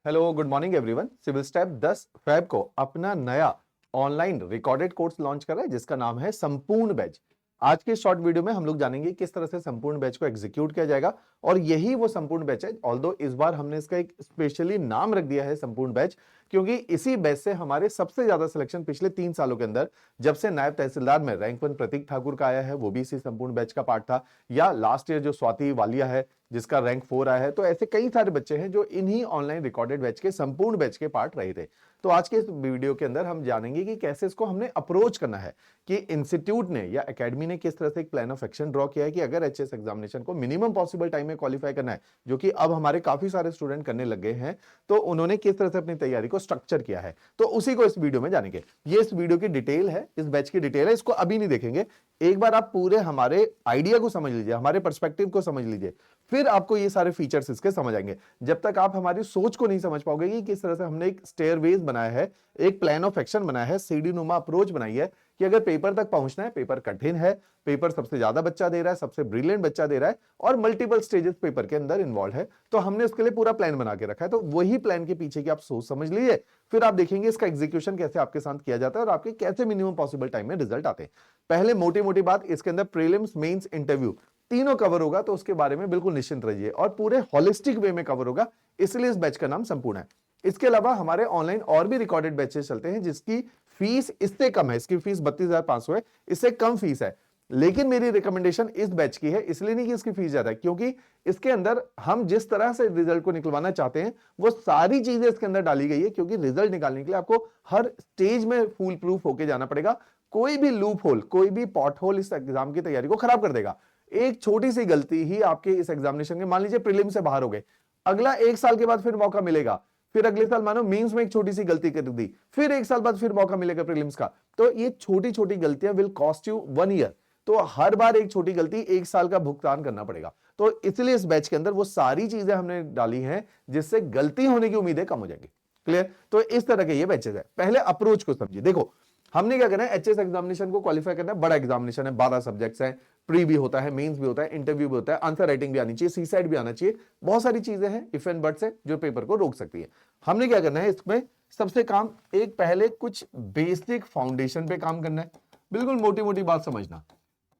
Hello, good morning everyone. Civil step 10 Feb को अपना नया ऑनलाइन रिकॉर्डेड कोर्स लॉन्च कर रहा है जिसका नाम है संपूर्ण बैच। आज के शॉर्ट वीडियो में हम लोग जानेंगे किस तरह से संपूर्ण बैच को एग्जीक्यूट किया जाएगा और यही वो संपूर्ण बैच है। ऑल्दो इस बार हमने इसका एक स्पेशली नाम रख दिया है संपूर्ण बैच, क्योंकि इसी बैच से हमारे सबसे ज्यादा सिलेक्शन पिछले 3 सालों के अंदर, जब से नायब तहसीलदार में रैंक 1 प्रतीक ठाकुर का आया है, वो भी इसी संपूर्ण बैच का पार्ट था, या लास्ट ईयर जो स्वाति वालिया है जिसका रैंक 4 आया है। तो ऐसे कई सारे बच्चे हैं जो इन्हीं ऑनलाइन रिकॉर्डेड बैच के संपूर्ण बैच के पार्ट रहे थे। तो आज के इस वीडियो के अंदर हम जानेंगे कि कैसे इसको हमने अप्रोच करना है, कि इंस्टीट्यूट ने या एकेडमी ने किस तरह से एक प्लान ऑफ एक्शन ड्रॉ किया है कि अगर एचएस एग्जामिनेशन को मिनिमम पॉसिबल टाइम में क्वालिफाई करना है, जो कि अब हमारे काफी सारे स्टूडेंट करने लग गए हैं, तो उन्होंने किस तरह से अपनी तैयारी को स्ट्रक्चर किया है। तो उसी को इस वीडियो में जानेंगे। ये इस वीडियो की डिटेल है, इस बैच की डिटेल है, इसको अभी नहीं देखेंगे। एक बार आप पूरे हमारे आइडिया को समझ लीजिए, हमारे पर्सपेक्टिव को समझ लीजिए, फिर आपको ये सारे फीचर्स इसके समझ आएंगे। जब तक आप हमारी सोच को नहीं समझ पाओगे कि किस तरह से हमने एक स्टेयरवेज बनाया है, एक प्लान ऑफ एक्शन बनाया है, सीढ़ी नुमा अप्रोच बनाई है कि अगर पेपर तक पहुंचना है, पेपर कठिन है, पेपर सबसे ज्यादा बच्चा दे रहा है, सबसे ब्रिलियंट बच्चा दे रहा है और मल्टीपल स्टेजेस पेपर के अंदर इन्वॉल्व है, तो हमने उसके लिए पूरा प्लान बना के रखा है। तो वही प्लान के पीछे की आप सोच समझ लीजिए, फिर आप देखेंगे इसका एग्जीक्यूशन कैसे आपके साथ किया जाता है और आपके कैसे मिनिमम पॉसिबल टाइम में रिजल्ट आते हैं। पहले मोटी मोटी बात, इसके अंदर प्रीलिम्स, मेंस, इंटरव्यू तीनों कवर होगा, तो उसके बारे में बिल्कुल निश्चिंत रहिए और पूरे होलिस्टिक वे में कवर होगा, इसलिए इस बैच का नाम संपूर्ण है। इसके अलावा हमारे ऑनलाइन और भी रिकॉर्डेड बैचेस चलते हैं जिसकी फीस इससे कम है, इसकी फीस 32,500 है, इससे कम फीस है। लेकिन मेरी रिकमेंडेशन इस बैच की है, इसलिए नहीं कि इसकी फीस ज्यादा है, क्योंकि इसके अंदर हम जिस तरह से रिजल्ट को निकलवाना चाहते हैं वो सारी चीजें इसके अंदर डाली गई है, क्योंकि रिजल्ट निकालने के लिए आपको हर स्टेज में फूल प्रूफ होकर जाना पड़ेगा। कोई भी लूप होल, कोई भी पॉट होल इस एग्जाम की तैयारी को खराब कर देगा। एक छोटी सी गलती ही आपके इस एग्जामिनेशन के, मान लीजिए प्रीलिम से बाहर हो गए, अगला 1 साल के बाद फिर मौका मिलेगा, फिर अगले साल मानो मेंस में एक छोटी सी गलती कर दी, फिर 1 साल बाद फिर मौका मिलेगा प्रीलिम्स का, तो ये छोटी छोटी गलतियां विल कॉस्ट यू 1 ईयर। तो हर बार एक छोटी गलती 1 साल का भुगतान करना पड़ेगा। तो इसलिए इस बैच के अंदर वो सारी चीजें हमने डाली हैं जिससे गलती होने की उम्मीदें कम हो जाएंगी। क्लियर? तो इस तरह के ये बैचेस है। पहले अप्रोच को समझिए। देखो, हमने क्या करना है, एचएस एग्जामिनेशन को क्वालिफाई करना है, बड़ा एग्जामिनेशन है, 12 सब्जेक्ट्स हैं, प्री भी होता है, मेंस भी होता है, इंटरव्यू भी होता है, आंसर राइटिंग भी आनी चाहिए, सी साइड भी आना चाहिए, बहुत सारी चीजें हैं, इफ एंड बट्स है जो पेपर को रोक सकती है। हमने क्या करना है, इसमें सबसे काम एक पहले कुछ बेसिक फाउंडेशन पे काम करना है। बिल्कुल मोटी मोटी बात समझना,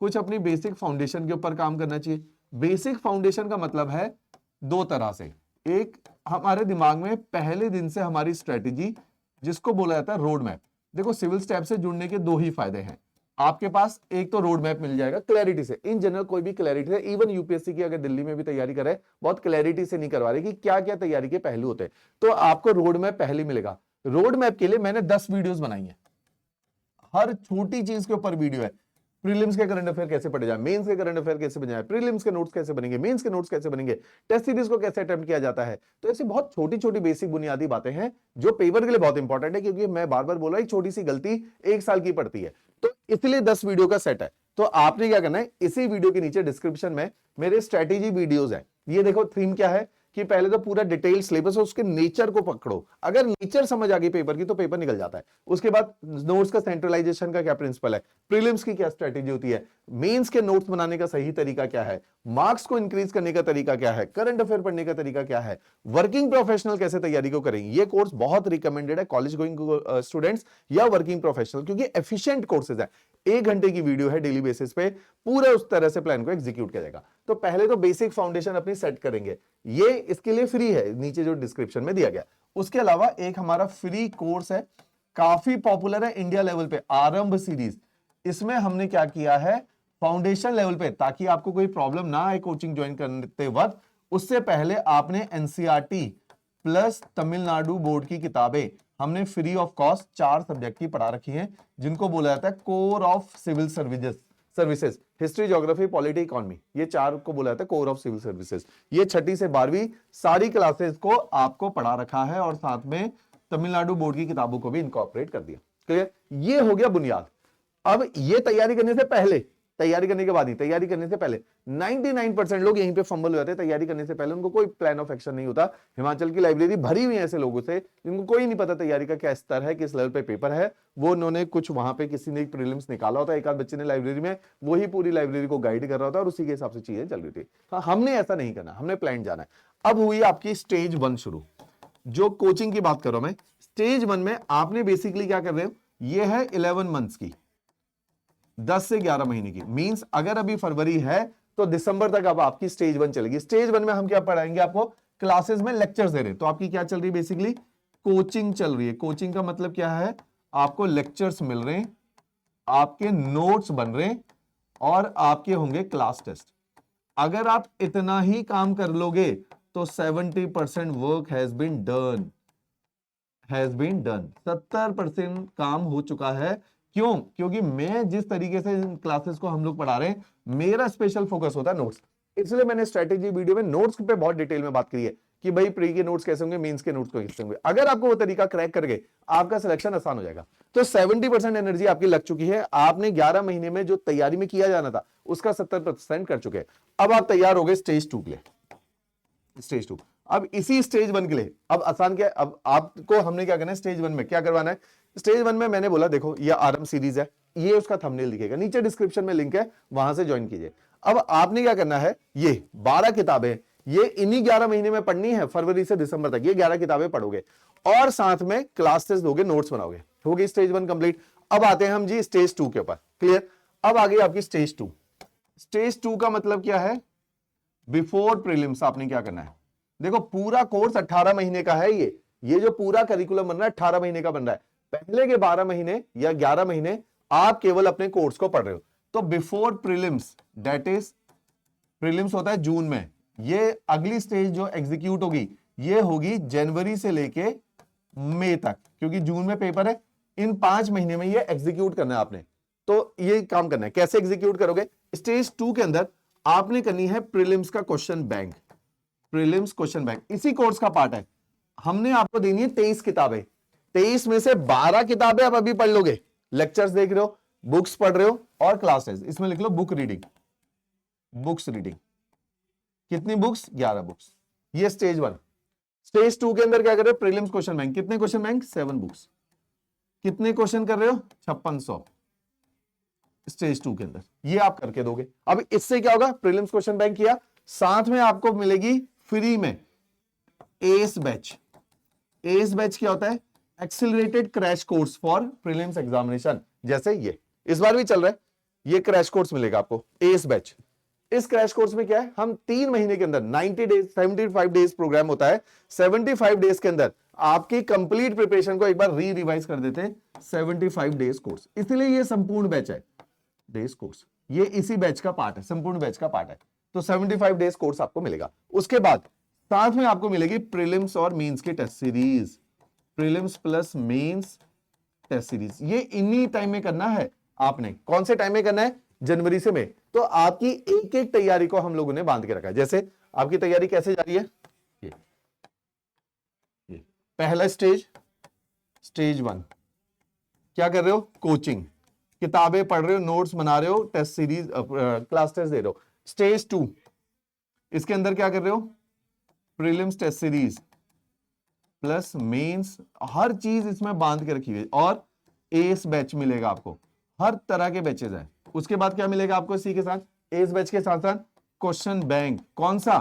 कुछ अपनी बेसिक फाउंडेशन के ऊपर काम करना चाहिए। बेसिक फाउंडेशन का मतलब है 2 तरह से। एक, हमारे दिमाग में पहले दिन से हमारी स्ट्रेटेजी, जिसको बोला जाता है रोड मैप। देखो, सिविल स्टेप से जुड़ने के 2 ही फायदे हैं। आपके पास एक तो रोड मैप मिल जाएगा क्लैरिटी से, इन जनरल कोई भी क्लैरिटी से, इवन यूपीएससी की अगर दिल्ली में भी तैयारी करे, बहुत क्लैरिटी से नहीं करवा रहे कि क्या क्या तैयारी के पहलू होते हैं, तो आपको रोड मैप पहले मिलेगा। रोड मैप के लिए मैंने 10 वीडियोस बनाई है, हर छोटी चीज के ऊपर वीडियो है। प्रीलिम्स के करंट अफेयर कैसे पढ़े जाए, मेंस के करंट अफेयर कैसे बने जाए, प्रीलिम्स के नोट्स कैसे बनेंगे, मेंस के नोट्स कैसे बनेंगे, टेस्ट सीरीज को कैसे अटेम्प्ट किया जाता है। तो ऐसी बहुत छोटी छोटी बेसिक बुनियादी बातें हैं जो पेपर के लिए बहुत इंपॉर्टेंट है, क्योंकि मैं बार बार बोल रहा हूं, छोटी सी गलती 1 साल की पड़ती है। तो इसलिए 10 वीडियो का सेट है। तो आपने क्या करना है, इसी वीडियो के नीचे डिस्क्रिप्शन में मेरे स्ट्रेटेजी वीडियोज है। ये देखो, थीम क्या है कि पहले तो पूरा डिटेल सिलेबस है, उसके नेचर को पकड़ो। अगर नेचर समझ आ गई पेपर की तो पेपर निकल जाता है। उसके बाद नोट्स का सेंट्रलाइजेशन का क्या प्रिंसिपल है, प्रीलिम्स की क्या स्ट्रेटेजी होती है, मेंस के नोट्स बनाने का सही तरीका क्या है, मार्क्स को इंक्रीज करने का तरीका क्या है, करंट अफेयर पढ़ने का तरीका क्या है, वर्किंग प्रोफेशनल कैसे तैयारी को करेंगे। ये कोर्स बहुत रिकमेंडेड है कॉलेज गोइंग स्टूडेंट्स या वर्किंग प्रोफेशनल, क्योंकि एफिशिएंट कोर्सेज है। 1 घंटे की वीडियो है डेली बेसिस पे, पूरा उस तरह से प्लान को एग्जीक्यूट किया जाएगा। तो पहले तो बेसिक फाउंडेशन अपनी सेट करेंगे, ये इसके लिए फ्री है, नीचे जो डिस्क्रिप्शन में दिया गया। उसके अलावा एक हमारा फ्री कोर्स है, काफी पॉपुलर है इंडिया लेवल पे, आरंभ सीरीज। इसमें हमने क्या किया है, फाउंडेशन लेवल पे, ताकि आपको कोई प्रॉब्लम ना आए कोचिंग ज्वाइन करते वक्त, उससे पहले आपने एनसीईआरटी प्लस तमिलनाडु बोर्ड की किताबें हमने फ्री ऑफ कॉस्ट 4 सब्जेक्ट की पढ़ा रखी हैं, जिनको बोला जाता है core of civil services, history, geography, polity, economy, ये 4 को बोला जाता है कोर ऑफ सिविल सर्विसेज। ये 6ठी से 12वीं सारी क्लासेस को आपको पढ़ा रखा है और साथ में तमिलनाडु बोर्ड की किताबों को भी इनकॉर्पोरेट कर दिया। क्लियर? ये हो गया बुनियाद। अब ये तैयारी करने से पहले, तैयारी करने के बाद ही, तैयारी करने से पहले 99% लोग यहीं पे फंबल हो जाते हैं। तैयारी करने से पहले उनको कोई प्लान ऑफ एक्शन नहीं होता। हिमाचल की लाइब्रेरी भरी हुई है ऐसे लोगों से जिनको कोई नहीं पता तैयारी का क्या स्तर है, किस लेवल पे पेपर है। वो उन्होंने कुछ वहां पे किसी ने प्रीलिम्स निकाला होता है, एक आध बच्चे ने लाइब्रेरी में, वही पूरी लाइब्रेरी को गाइड कर रहा होता है और उसी के हिसाब से चीजें चल रही थी। हाँ, हमने ऐसा नहीं करना, हमने प्लान जाना है। अब हुई आपकी स्टेज 1 शुरू। जो कोचिंग की बात कर रहा हूं मैं, स्टेज 1 में आपने बेसिकली क्या कर रहे हो, ये है 11 मंथ्स की, 10 से 11 महीने की। मींस अगर अभी फरवरी है तो दिसंबर तक अब आपकी स्टेज 1 चलेगी। स्टेज 1 में हम क्या पढ़ाएंगे आपको, क्लासेस में लेक्चर्स दे रहे हैं। तो आपकी क्या चल रही है, बेसिकली कोचिंग चल रही है। कोचिंग का मतलब क्या है, आपको लेक्चर्स मिल रहे हैं, आपके नोट्स बन रहे हैं और आपके होंगे क्लास टेस्ट। अगर आप इतना ही काम कर लोगे तो 70% वर्क हैज बीन डन, 70% काम हो चुका है। क्यों? क्योंकि मैं जिस तरीके से इन क्लासेस को हम लोग पढ़ा रहे हैं, मेरा स्पेशल फोकस होता है नोट्स। इसलिए मैंने स्ट्रेटेजी वीडियो में नोट्स पे बहुत डिटेल में बात करी है कि भाई प्री के नोट्स कैसे होंगे, मेंस के नोट्स कैसे होंगे। अगर आपको वो तरीका क्रैक करके आपका सिलेक्शन आसान हो जाएगा। तो 70% एनर्जी आपकी लग चुकी है। आपने 11 महीने में जो तैयारी में किया जाना था उसका 70% कर चुके हैं। अब आप तैयार हो गए स्टेज 2 के लिए। स्टेज 2, अब इसी स्टेज 1 के लिए अब आसान क्या है, अब आपको हमने क्या करना है, स्टेज 1 में क्या करवाना है। स्टेज 1 में मैंने बोला देखो ये आरएम सीरीज है, ये उसका थंबनेल दिखेगा, नीचे डिस्क्रिप्शन में लिंक है, वहां से ज्वाइन कीजिए। अब आपने क्या करना है, ये 12 किताबें ये इन्हीं 11 महीने में पढ़नी है, फरवरी से दिसंबर तक ये 11 किताबें पढ़ोगे और साथ में क्लास टेस्ट दोगे, नोट्स बनाओगे। हो गई स्टेज 1 कंप्लीट। अब आते हैं हम जी स्टेज 2 के ऊपर। क्लियर? अब आ गई आपकी स्टेज 2। स्टेज 2 का मतलब क्या है, बिफोर प्रीलिम्स आपने क्या करना है। देखो पूरा कोर्स 18 महीने का है। ये जो पूरा करिकुलम बन रहा है 18 महीने का बन रहा है। पहले के 12 महीने या 11 महीने आप केवल अपने कोर्स को पढ़ रहे हो। तो before prelims, that is prelims होता है जून में, ये अगली स्टेज जो एग्जीक्यूट होगी ये होगी जनवरी से लेके मई तक, क्योंकि जून में पेपर है। इन 5 महीने में ये एग्जीक्यूट करना है आपने। तो ये काम करना है। कैसे एग्जीक्यूट करोगे, स्टेज 2 के अंदर आपने करनी है प्रीलिम्स का question bank. Prelims question bank इसी कोर्स का पार्ट है। हमने आपको देनी है 23 किताबें। 23 में से 12 किताबें आप अभी पढ़ लोगे, लेक्चर्स देख रहे हो, बुक्स पढ़ रहे हो और क्लास टेस्ट। इसमें लिख लो बुक रीडिंग, बुक्स रीडिंग। कितनी बुक्स? 11 बुक्स। ये स्टेज 1। स्टेज 2 के अंदर क्या कर रहे हो, प्रीलिम्स क्वेश्चन बैंक। कितने क्वेश्चन बैंक? 7 बुक्स। कितने क्वेश्चन कर रहे हो? 5600 स्टेज 2 के अंदर। ये आप करके दोगे। अब इससे क्या होगा, प्रीलिम्स क्वेश्चन बैंक किया, साथ में आपको मिलेगी फ्री में एस बैच। एस बैच क्या होता है, accelerated crash course for prelims examination. जैसे ये इस बार भी चल रहा है, ये क्रैश कोर्स मिलेगा आपको, एस बैच। इस क्रैश कोर्स में क्या है, हम 3 महीने के अंदर 90 डेज 75 डेज प्रोग्राम होता है। 75 डेज के अंदर आपकी कंप्लीट प्रिपरेशन को एक बार री रिवाइज कर देते हैं। 75 डेज कोर्स, इसलिए ये संपूर्ण बैच है। डेज कोर्स ये इसी बैच का पार्ट है, संपूर्ण बैच का पार्ट है। तो 75 डेज कोर्स आपको मिलेगा। उसके बाद साथ में आपको मिलेगी प्रीलिम्स और मेंस की test series, prelims plus mains test series. ये इन्हीं टाइम में करना है आपने। कौन से टाइम में करना है? जनवरी से मई। तो आपकी एक एक तैयारी को हम लोगों ने बांध के रखा है। जैसे आपकी तैयारी कैसे जा रही है, ये पहला स्टेज, स्टेज 1 क्या कर रहे हो, कोचिंग, किताबें पढ़ रहे हो, नोट्स बना रहे हो, टेस्ट सीरीज क्लास टेस्ट दे रहे हो। स्टेज 2 इसके अंदर क्या कर रहे हो, prelims test series plus mains, हर चीज इसमें बांध के रखी हुई। और एस बैच मिलेगा आपको, हर तरह के बैचेज है। उसके बाद क्या मिलेगा आपको इसी के साथ, एस बैच के साथ साथ क्वेश्चन बैंक। कौन सा?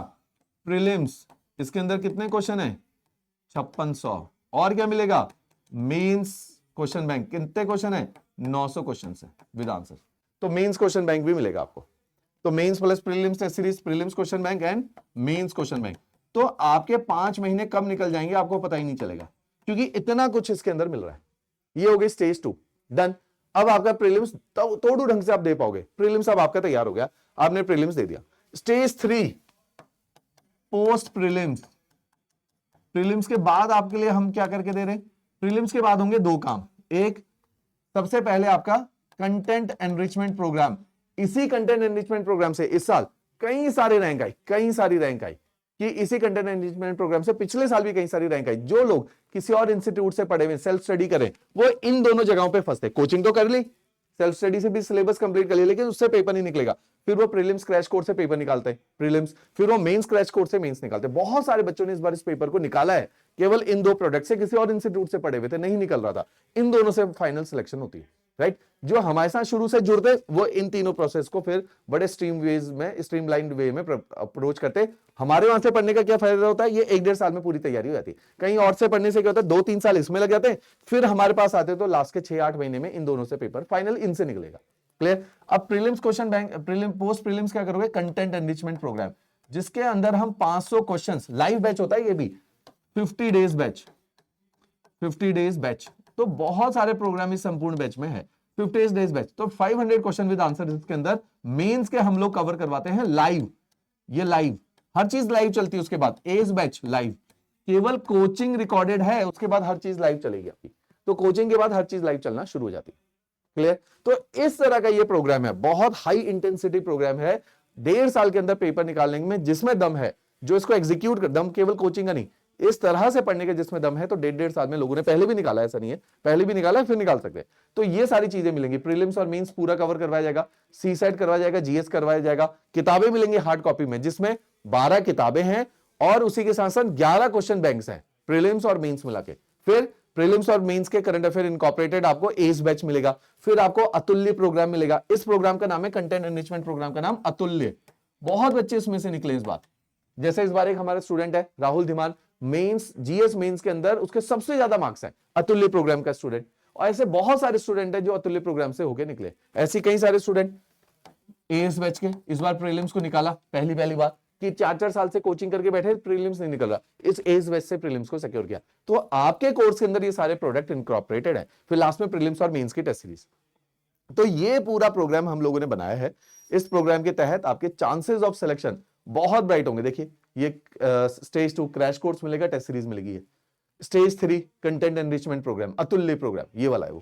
प्रीलिम्स। इसके अंदर कितने क्वेश्चन है? 5600। और क्या मिलेगा? Mains question bank. कितने क्वेश्चन है? 900 क्वेश्चन है विद आंसर। तो मेंस क्वेश्चन बैंक भी मिलेगा आपको। तो mains plus prelims test series, prelims question bank and mains question bank. तो आपके 5 महीने कब निकल जाएंगे आपको पता ही नहीं चलेगा, क्योंकि इतना कुछ इसके अंदर मिल रहा है। ये हो गई स्टेज 2 डन। अब आपका प्रीलिम्स तोड़ू ढंग से आप दे पाओगे। प्रीलिम्स अब आपका तैयार हो गया, आपने प्रीलिम्स दे दिया। Stage 3 post prelims. प्रीलिम्स के बाद आपके लिए हम क्या करके दे रहे हैं, प्रीलिम्स के बाद होंगे 2 काम। एक, सबसे पहले आपका कंटेंट एनरिचमेंट प्रोग्राम। इसी कंटेंट एनरिचमेंट प्रोग्राम से इस साल कई सारी रैंक आई, कई सारी रैंक आई कि इसी कंटेंट एनरिचमेंट प्रोग्राम से पिछले साल भी कई सारी रैंक आई। जो लोग किसी और इंस्टीट्यूट से पढ़े हुए सेल्फ स्टडी करें, वो इन दोनों जगहों पे फंसते। कोचिंग तो कर ली, सेल्फ स्टडी से भी सिलेबस कंप्लीट कर लिया, लेकिन उससे पेपर नहीं निकलेगा। फिर वो प्रीलिम्स क्रैश कोर्स से पेपर निकालते हैं प्रीलिम्स, फिर वो मेंस क्रैश कोर्स से मेंस निकालते हैं। बहुत सारे बच्चों ने इस बार इस पेपर को निकाला है, केवल इन 2 प्रोडक्ट से, किसी और इंस्टीट्यूट से पढ़े हुए थे नहीं निकल रहा था। इन दोनों से फाइनल सिलेक्शन होती है। राइट। जो हमारे साथ शुरू से जुड़ते वो इन तीनों प्रोसेस को फिर बड़े स्ट्रीमलाइंड वे में अप्रोच करते। हमारे वहां से पढ़ने का क्या फायदा होता है, ये 1-1.5 साल में पूरी तैयारी हो जाती है। कहीं और से पढ़ने से क्या होता है, 2-3 साल इसमें लग जाते हैं, फिर हमारे पास आते तो लास्ट के 6-8 महीने में इन दोनों से पेपर फाइनल इनसे निकलेगा। क्लियर। अब prelims question bank, post prelims क्या करोगे, कंटेंट एनरिचमेंट प्रोग्राम, जिसके अंदर हम 500 क्वेश्चंस, लाइव बैच होता है ये भी, 50 डेज बैच, 50 डेज बैच, तो बहुत सारे प्रोग्राम इस संपूर्ण बैच में है। 50 डेज बैच तो 500 क्वेश्चन विद आंसर, इसके अंदर मेंस के हम लोग कवर करवाते हैं लाइव, ये लाइव, हर चीज लाइव चलती है। उसके बाद एज बैच लाइव, केवल कोचिंग रिकॉर्डेड है, उसके बाद हर चीज लाइव चलेगी आपकी, तो कोचिंग के बाद हर चीज लाइव चलना शुरू हो जाती है। क्लियर। तो इस तरह का ये प्रोग्राम है, बहुत हाई इंटेंसिटी प्रोग्राम है, 1.5 साल के अंदर पेपर निकालने में जिसमें दम है, जो इसको एग्जीक्यूट कर, दम केवल कोचिंग का नहीं, इस तरह से पढ़ने के जिसमें दम है, तो 1.5 साल में लोगों ने पहले भी निकाला है, ऐसा नहीं है, पहले भी निकाला है, फिर निकाल सकते हैं। तो ये सारी चीजें मिलेंगी, प्रीलिम्स और मेंस पूरा कवर करवाया जाएगा, सीसेट करवाया जाएगा, जीएस करवाया जाएगा, किताबें मिलेंगी हार्ड कॉपी में, जिसमें 12 किताबें हैं और उसी के साथ साथ 11 क्वेश्चन बैंक्स हैं, प्रीलिम्स और मेंस मिला के। फिर प्रीलिम्स और मेंस के करंट अफेयर इनकॉर्पोरेटेड आपको एज बैच मिलेगा, फिर आपको अतुल्य प्रोग्राम मिलेगा। इस प्रोग्राम का नाम है कंटेंट एनरिचमेंट प्रोग्राम का नाम अतुल्य। बहुत बच्चे इसमें से निकले इस बार, जैसे इस बार एक हमारा स्टूडेंट है Rahul Dhiman, mains, GS mains के अंदर उसके सबसे ज्यादा मार्क्स हैं, अतुल्य प्रोग्राम का स्टूडेंट। और ऐसे बहुत सारे स्टूडेंट हैं जो अतुल्य प्रोग्राम से होके निकले, ऐसे कई सारे स्टूडेंट एएस बैच के इस बार प्रीलिम्स को निकाला पहली बार, कि 4-4 साल से कोचिंग करके बैठे, प्रीलिम्स नहीं निकल रहा, इस एज बैच से प्रीलिम्स को सिक्योर किया। तो आपके कोर्स के अंदर ये सारे प्रोडक्ट इनकॉर्पोरेटेड है, फिर लास्ट में प्रीलिम्स और मेंस की टेस्ट सीरीज। तो ये पूरा प्रोग्राम हम लोगों ने बनाया है। इस प्रोग्राम के तहत आपके चांसेस ऑफ सिलेक्शन बहुत ब्राइट होंगे। देखिए ये स्टेज 2 क्रैश कोर्स मिलेगा, टेस्ट सीरीज मिलेगी, स्टेज 3 कंटेंट एनरिचमेंट प्रोग्राम अतुल्य प्रोग्राम, ये वाला है वो।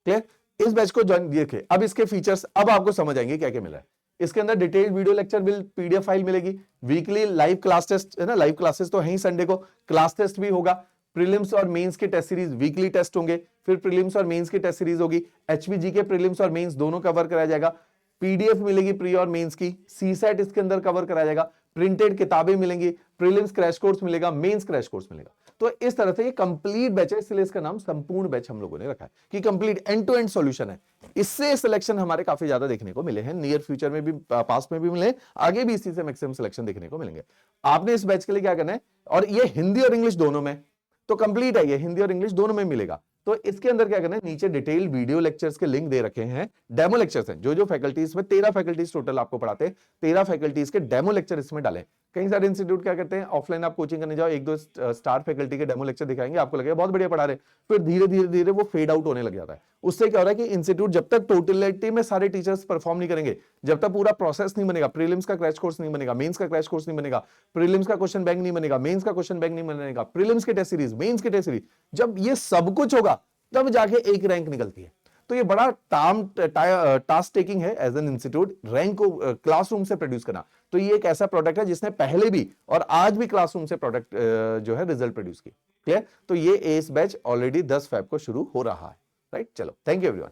क्लियर। इस बैच को ज्वाइन देखिए, अब इसके फीचर्स अब आपको समझ आएंगे क्या क्या मिला है। इसके अंदर detailed video lecture bill PDF file मिलेगी, वीकली लाइव क्लास टेस्ट है ना, लाइव क्लासेस तो है ही, संडे को क्लास टेस्ट भी होगा, प्रीलिम्स और मेंस की टेस्ट सीरीज वीकली टेस्ट होंगे, फिर प्रीलिम्स और मेंस की टेस्ट सीरीज होगी, एचपीजी के प्रीलिम्स और मेंस दोनों कवर कराया जाएगा, पीडीएफ मिलेगी प्री और मेंस की, सीसेट इसके अंदर कवर कराया जाएगा, प्रिंटेड किताबें मिलेंगी, प्रीलिम्स क्रैश कोर्स मिलेगा, मेंस क्रैश कोर्स मिलेगा। तो इस तरह से ये कंप्लीट बैच है, इसलिए इसका नाम संपूर्ण बैच हम लोगों ने रखा है कि complete end to end solution है। इससे सिलेक्शन हमारे काफी ज्यादा देखने को मिले हैं, नियर फ्यूचर में भी, पास्ट में भी मिले, आगे भी इसी से मैक्सिमम सिलेक्शन देखने को मिलेंगे। आपने इस बैच के लिए क्या करना है, और ये हिंदी और इंग्लिश दोनों में, तो कंप्लीट है ये, हिंदी और इंग्लिश दोनों में मिलेगा। तो इसके अंदर क्या करना है, नीचे डिटेल वीडियो लेक्चर्स के लिंक दे रखे हैं, डेमो लेक्चर्स हैं, जो फैकल्टीज में 13 फैकल्टीज टोटल आपको पढ़ाते हैं, 13 फैकल्टीज के डेमो लेक्चर इसमें डाले। कई सारे इंस्टीट्यूट क्या करते हैं, ऑफलाइन आप कोचिंग करने जाओ, 1-2 स्टार फैकल्टी के डेमो लेक्चर दिखाएंगे, आपको लगेगा बहुत बढ़िया पढ़ा रहे, फिर धीरे धीरे वो फेड आउट होने लग जाता है। उससे क्या हो रहा है कि इंस्टीट्यूट जब तक टोटलिटी में सारे टीचर्स परफॉर्म नहीं करेंगे, जब तक पूरा प्रोसेस नहीं बनेगा, प्रीलिम्स का क्रैश कोर्स नहीं बनेगा, मेंस का क्रैश कोर्स नहीं बनेगा, प्रीलिम्स का क्वेश्चन बैंक नहीं बनेगा, मेंस का क्वेश्चन बैंक नहीं बनेगा, प्रीलिम्स के टेस्ट सीरीज, मेंस के टेस्ट सीरीज, जब ये सब कुछ होगा तब जाके एक रैंक निकलती है। तो ये बड़ा टास्क टेकिंग है एज एन इंस्टीट्यूट, रैंक को क्लासरूम से प्रोड्यूस करना। तो ये एक ऐसा प्रोडक्ट है जिसने पहले भी और आज भी क्लासरूम से प्रोडक्ट जो है रिजल्ट प्रोड्यूस किया। क्लियर। तो ये एस बैच ऑलरेडी 10 फेब को शुरू हो रहा है। राइट, चलो, थैंक यू एवरीवन।